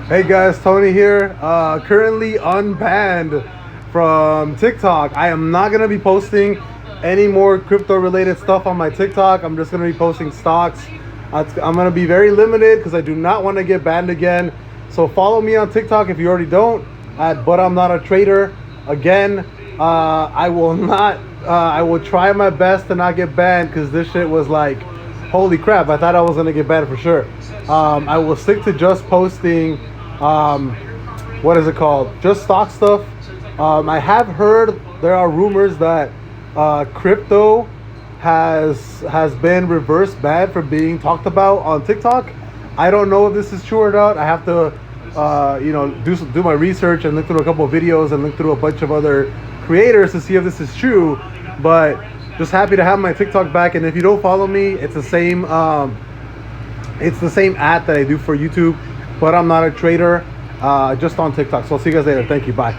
Hey guys, Tony here. Currently unbanned from TikTok. I am not gonna be posting any more crypto-related stuff on my TikTok. I'm just gonna be posting stocks. I'm gonna be very limited because I do not want to get banned again. So follow me on TikTok if you already don't. But I'm not a traitor. Again, I will not. I will try my best to not get banned because this shit was like, holy crap! I thought I was gonna get banned for sure. I will stick to just posting. What is it called? Just stock stuff. I have heard there are rumors that crypto has been reverse banned for being talked about on TikTok. I don't know if this is true or not. I have to do my research and look through a couple of videos and look through a bunch of other creators to see if this is true. But just happy to have my TikTok back. And if you don't follow me, it's the same ad that I do for YouTube, but I'm not a trader, just on TikTok. So I'll see you guys later. Thank you. Bye.